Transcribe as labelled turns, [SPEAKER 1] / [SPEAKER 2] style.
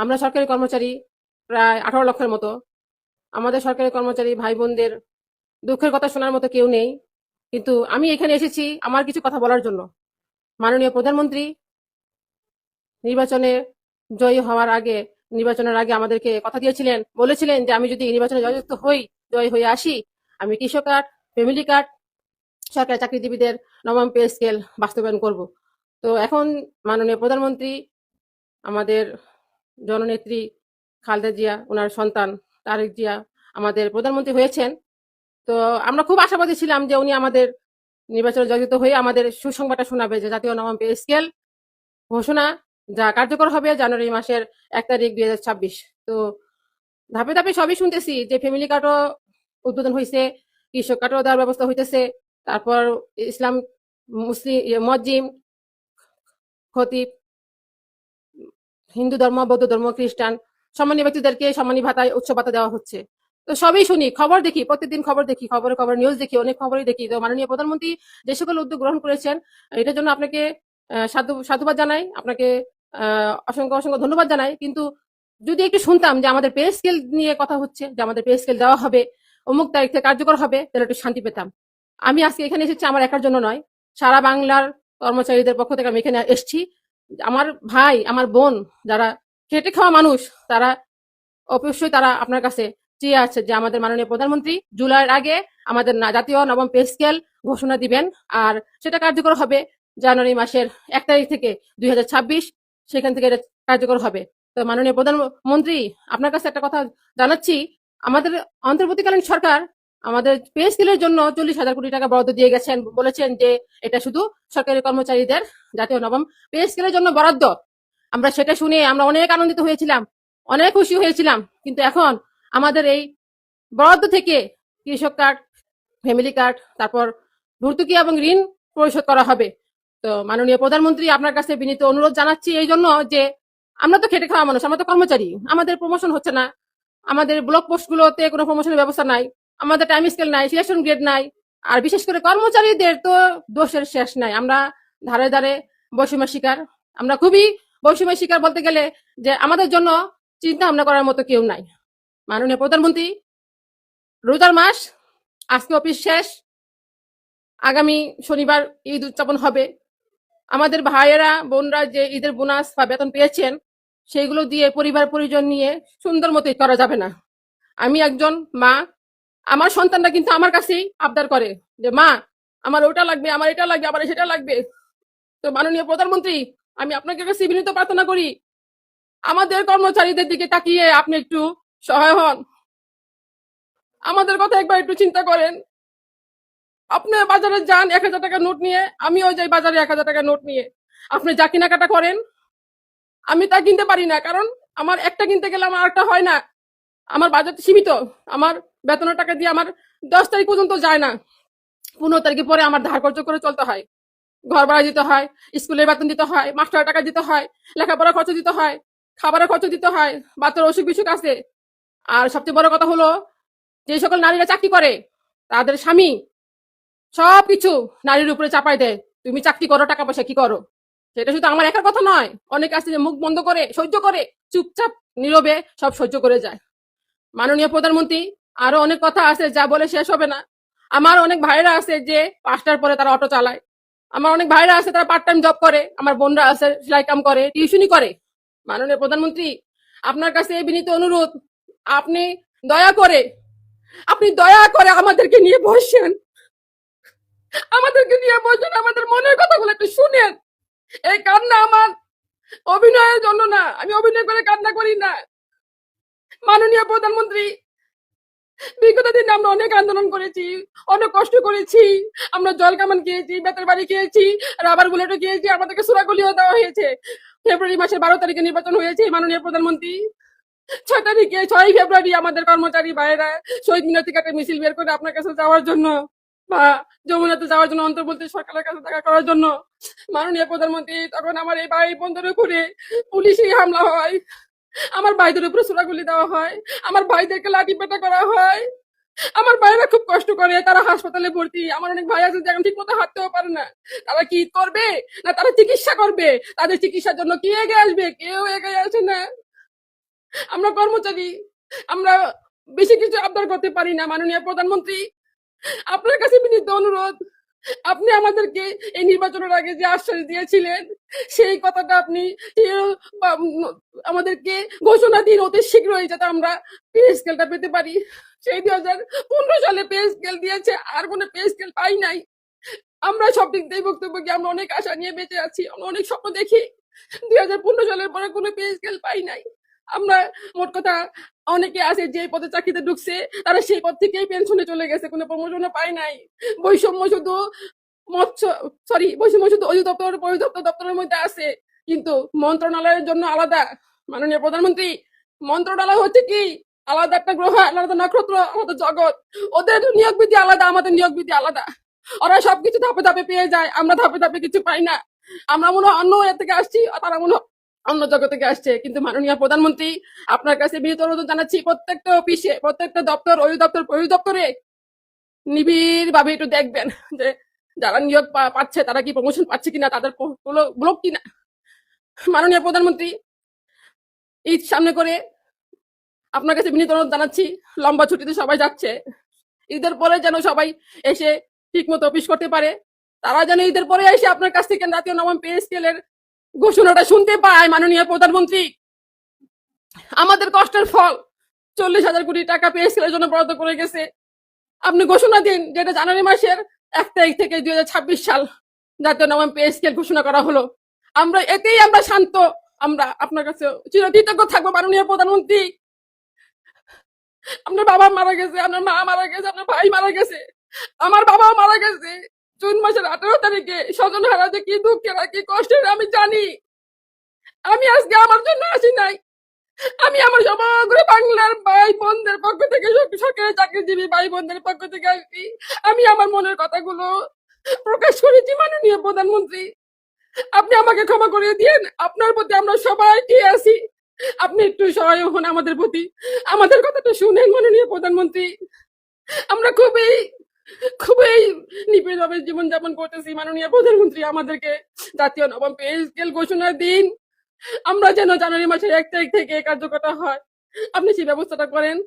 [SPEAKER 1] আমরা সরকারি কর্মচারী প্রায় 18 লক্ষের মতো। আমাদের সরকারি কর্মচারী ভাই বোনদের দুঃখের কথা শোনার মতো কেউ নেই। কিন্তু আমি এখানে এসেছি আমার কিছু কথা বলার জন্য। মাননীয় প্রধানমন্ত্রী নির্বাচনে নির্বাচনের আগে আমাদেরকে কথা দিয়েছিলেন, বলেছিলেন যে আমি যদি নির্বাচনে জয়যুক্ত হই, জয় হয়ে আসি, আমি কৃষক কার্ড, ফ্যামিলি কার্ড, সরকারি চাকরিজীবীদের নবম পে স্কেল বাস্তবায়ন করব। তো এখন মাননীয় প্রধানমন্ত্রী আমাদের জননেত্রী খালেদা জিয়া, ওনার সন্তান তারেক জিয়া আমাদের প্রধানমন্ত্রী হয়েছেন। তো আমরা খুব আশাবাদী ছিলাম যে উনি আমাদের নির্বাচনে জয়যুক্ত হয়ে আমাদের সুসংবাদটা শোনাবে যে জাতীয় নবম পে স্কেল ঘোষণা যা কার্যকর হবে জানুয়ারি মাসের 1 তারিখ 2026। তো ধাপে ধাপে সবই শুনতেছি যে ফ্যামিলি কার্ডও উদ্বোধন হয়েছে, কৃষক কার্ডও দেওয়ার ব্যবস্থা হইতেছে, তারপর ইসলাম, মুসলিম, মসজিদ, খতিব, হিন্দু ধর্ম, বৌদ্ধ ধর্ম, খ্রিস্টান সম্মানী ব্যক্তিদেরকে সম্মানী ভাতায় উৎসব ভাতা দেওয়া হচ্ছে। তো সবই শুনি, খবর দেখি, প্রত্যেকদিন খবর দেখি, খবর নিউজ দেখি, অনেক খবরই দেখি। তো মাননীয় প্রধানমন্ত্রী যে সকল উদ্যোগ গ্রহণ করেছেন এটার জন্য আপনাকে সাধুবাদ জানাই, আপনাকে অসংখ্য অসংখ্য ধন্যবাদ জানাই। কিন্তু যদি একটু শুনতাম যে আমাদের পে স্কেল নিয়ে কথা হচ্ছে, যে আমাদের পে স্কেল দেওয়া হবে, অমুক তারিখ থেকে কার্যকর হবে, তাহলে একটু শান্তি পেতাম। আমি আজকে এখানে এসেছি আমার একার জন্য নয়, সারা বাংলার কর্মচারীদের পক্ষ থেকে আমি এখানে এসেছি। আমার ভাই, আমার বোন যারা খেটে খাওয়া মানুষ, তারা অবশ্যই তারা আপনার কাছে চেয়ে আছে যে আমাদের মাননীয় প্রধানমন্ত্রী জুলাইয়ের আগে আমাদের জাতীয় নবম পে স্কেল ঘোষণা দিবেন, আর সেটা কার্যকর হবে জানুয়ারি মাসের 1 তারিখ থেকে 2026, সেখান থেকে এটা কার্যকর হবে। তো মাননীয় প্রধানমন্ত্রী, আপনার কাছে একটা কথা জানাচ্ছি, আমাদের অন্তর্বর্তীকালীন সরকার আমাদের পে স্কেলের জন্য 40,000 কোটি টাকা বরাদ্দ দিয়ে গেছেন, বলেছেন যে এটা শুধু সরকারি কর্মচারীদের জাতীয় নবম পে স্কেলের জন্য বরাদ্দ। আমরা সেটা শুনে আমরা অনেক আনন্দিত হয়েছিলাম, অনেক খুশি হয়েছিলাম। কিন্তু এখন আমাদের এই বরাদ্দ থেকে কৃষক কার্ড, ফ্যামিলি কার্ড, তারপর ভর্তুকি এবং ঋণ পরিশোধ করা হবে। তো মাননীয় প্রধানমন্ত্রী, আপনার কাছে বিনীত অনুরোধ জানাচ্ছি এই জন্য যে আমরা তো খেটে খাওয়া মানুষ, আমরা তো কর্মচারী, আমাদের প্রমোশন হচ্ছে না, আমাদের ব্লক পোস্টগুলোতে কোনো প্রমোশনের ব্যবস্থা নাই, আমাদের টাইম স্কেল নাই, সিলেকশন গ্রেড নাই, আর বিশেষ করে কর্মচারীদের তো দোষের শেষ নাই। আমরা ধারে ধারে বৈষম্য শিকার, আমরা খুবই বৈষম্য শিকার বলতে গেলে যে আমাদের জন্য চিন্তা ভাবনা করার মতো কেউ নাই। মাননীয় প্রধানমন্ত্রী, রোজার মাস, আজকে অফিস শেষ, আগামী শনিবার ঈদ উদযাপন হবে। আমাদের ভাইয়েরা বোনরা যে ঈদের বোনাস বা বেতন পেয়েছেন সেইগুলো দিয়ে পরিবার পরিজন নিয়ে সুন্দর মতো ঈদ করা যাবে না। আমি একজন মা, আমার সন্তানরা কিন্তু আমার কাছেই আবদার করে যে মা, আমার ওটা লাগবে, আমার এটা লাগবে, আমার সেটা লাগবে। তো মাননীয় প্রধানমন্ত্রী, আমি আপনাকে কাছে বিনীত প্রার্থনা করি, আমাদের কর্মচারীদের দিকে তাকিয়ে আপনি একটু সহায় হন, আমাদের কথা একবার একটু চিন্তা করেন। আপনি বাজারে যান 1,000 টাকা নোট নিয়ে, আমিও যাই বাজারে 1,000 টাকা নোট নিয়ে। আপনি যা কেনাকাটা করেন আমি তা কিনতে পারি না, কারণ আমার একটা কিনতে গেলে আমার আরেকটা হয় না। আমার বাজেট সীমিত, আমার বেতনের টাকা দিয়ে আমার 10 তারিখ পর্যন্ত যায় না, 15 তারিখে পরে আমার ধার কর্জ করে চলতে হয়, ঘর ভাড়া দিতে হয়, স্কুলের বেতন দিতে হয়, মাস্টারের টাকা দিতে হয়, লেখাপড়ার খরচ দিতে হয়, খাবারের খরচ দিতে হয়, বাচ্চার অসুখ বিসুখ আছে। আর সবচেয়ে বড় কথা হলো, যে সকল নারীরা চাকরি করে তাদের স্বামী সবকিছু নারীর উপরে চাপাই দেয়, তুমি চাকরি করো, টাকা পয়সা কি করো। সেটা শুধু আমার একার কথা নয়, অনেক আছে যে মুখ বন্ধ করে সহ্য করে, চুপচাপ নীরবে সব সহ্য করে যায়। মাননীয় প্রধানমন্ত্রী, আরো অনেক কথা আছে যা বলে শেষ হবে না। আমার অনেক ভাইরা আছে যে 5টার পরে তারা অটো চালায়, আমার অনেক ভাইরা আছে তারা পার্ট টাইম জব করে, আমার বোনরা আছে সেলাই কাম করে, টিউশনি করে। মাননীয় প্রধানমন্ত্রী, আপনার কাছে এই বিনীত অনুরোধ, আপনি দয়া করে আপনি দয়া করে আমাদেরকে নিয়ে বসেন, আমাদেরকে নিয়ে বসেন, আমাদের মনের কথাগুলো একটু শুনেন। এই কান্না আমার অভিনয়ের জন্য না, আমি অভিনয় করে কান্না করি না। মাননীয় প্রধানমন্ত্রী, বিগত দিনে আমরা অনেক আন্দোলন করেছি, অনেক কষ্ট করেছি, আমরা জল কামান খেয়েছি, বেতের বাড়ি খেয়েছি, রাবার বুলেটও খেয়েছি, আমাদেরকে সুরাগুলিও দেওয়া হয়েছে। ফেব্রুয়ারি মাসের 12 তারিখে নির্বাচন হয়েছে। মাননীয় প্রধানমন্ত্রী, 6 ফেব্রুয়ারি আমাদের কর্মচারী ভাইয়েরা শহীদ মিনার থেকে একটা মিছিল বের করে আপনার কাছে যাওয়ার জন্য বা যমুনাতে যাওয়ার জন্য, অন্তর্বর্তী সরকারের কাছে দেখা করার জন্য। মাননীয় প্রধানমন্ত্রী, তখন আমার এই ভাই বোনদের উপরে পুলিশি হামলা হয়, আমার ভাইদের উপরে ছোড়াগুলি দেওয়া হয়, আমার ভাইদেরকে লাঠি পেটা করা হয়, আমার ভাইরা খুব কষ্ট করে, তারা হাসপাতালে ভর্তি। আমার অনেক ভাই আছে যে এখন ঠিক মতো হাঁটতেও পারে না। তারা কি করবে না তারা চিকিৎসা করবে, তাদের চিকিৎসার জন্য কি এগিয়ে আসবে? কেউ এগিয়ে আসে না। আমরা কর্মচারী, আমরা বেশি কিছু আবদার করতে পারি না। মাননীয় প্রধানমন্ত্রী, আপনার কাছে বিনীত অনুরোধ, আপনি আমাদেরকে এই নির্বাচনের আগে যে আশ্বাস দিয়েছিলেন সেই কথাটা আপনি আমাদেরকে ঘোষণা দিন অতি শীঘ্রই, যাতে আমরা পে স্কেলটা পেতে পারি। সেই 2015 সালে পে স্কেল দিয়েছে, আর কোনো পে স্কেল পাই নাই। আমরা সব দিক দিয়ে বক্তব্য কি আমরা অনেক আশা নিয়ে বেঁচে আছি, আমরা অনেক স্বপ্ন দেখি। 2015 সালের পরে কোনো পে স্কেল পাই নাই। আমরা মোট কথা অনেকে আছে যে পদে চাকরিতে ঢুকছে তারা সেই পদ থেকেই পেনশনে চলে গেছে, কোনো প্রমোশনও পায় নাই। বৈষম্য শুধু বৈষম্য শুধু অধিদপ্তর পরিদপ্তর দপ্তরের মধ্যে আছে, কিন্তু মন্ত্রণালয়ের জন্য আলাদা। মাননীয় প্রধানমন্ত্রী, মন্ত্রণালয় হচ্ছে কি আলাদা একটা গ্রহ, আলাদা নক্ষত্র, আলাদা জগৎ। ওদের নিয়োগ বিধি আলাদা, আমাদের নিয়োগ বিধি আলাদা। ওরা সবকিছু ধাপে ধাপে পেয়ে যায়, আমরা ধাপে ধাপে কিছু পাই না। আমরা মনে হয় অন্য এর থেকে আসছি, তারা মনে হয় অন্য জগৎ থেকে আসছে। কিন্তু মাননীয় প্রধানমন্ত্রী, আপনার কাছে বিনীত অনুরোধ জানাচ্ছি, প্রত্যেকটা অফিসে, প্রত্যেকটা দপ্তর, অধিদপ্তর, পরিদপ্তরে নিবিড় ভাবে একটু দেখবেন যে যারা নিয়োগ পাচ্ছে তারা কি প্রমোশন পাচ্ছে কিনা, তাদের ব্লক কিনা। মাননীয় প্রধানমন্ত্রী, ঈদ সামনে করে আপনার কাছে বিনীত অনুরোধ জানাচ্ছি, লম্বা ছুটিতে সবাই যাচ্ছে, ঈদের পরে যেন সবাই এসে ঠিক মতো অফিস করতে পারে। তারা যেন ঈদের পরে এসে আপনার কাছ থেকে জাতীয় নবম পে স্কেলের ঘোষণাটা শুনতে পায়। মাননীয় প্রধানমন্ত্রী, আমাদের কষ্টের ফল 40,000 কোটি টাকা পে স্কেলের জন্য বরাদ্দ করে গেছে। আপনি ঘোষণা দিন যেটা জানুয়ারি মাসের 1 তারিখ থেকে 2026 সাল জাতীয় নবম পে স্কেল ঘোষণা করা হলো। আমরা এতেই আমরা শান্ত, আমরা আপনার কাছে চিরকৃতজ্ঞ থাকবো। মাননীয় প্রধানমন্ত্রী, আপনার বাবা মারা গেছে, আপনার মা মারা গেছে, আপনার ভাই মারা গেছে, আমার বাবাও মারা গেছে জুন মাসের 18 তারিখে। স্বজন হারা যে কি দুঃখের আর কি কষ্টের আমি জানি। আমি আজকে আমার জন্য আসি নাই, আমি আমার সমগ্র বাংলার ভাই বোনদের পক্ষ থেকে, সরকারি চাকরিজীবী ভাই বোনদের পক্ষ থেকে আসছি। আমি আমার মনের কথাগুলো প্রকাশ করেছি। মাননীয় প্রধানমন্ত্রী, আপনি আমাকে ক্ষমা করে দিয়েন। আপনার প্রতি আমরা সবাই ঠিক আছি, আপনি একটু সহায় হন আমাদের প্রতি, আমাদের কথাটা শুনেন। মাননীয় প্রধানমন্ত্রী, আমরা খুবই খুবই নিবিড়ভাবে জীবনযাপন করতেছি। মাননীয় প্রধানমন্ত্রী, আমাদেরকে জাতীয় নবম পে স্কেল ঘোষণার দিন আমরা যেন জানুয়ারি মাসের 1 তারিখ থেকে কার্যকর হয়, আপনি সেই ব্যবস্থাটা করেন।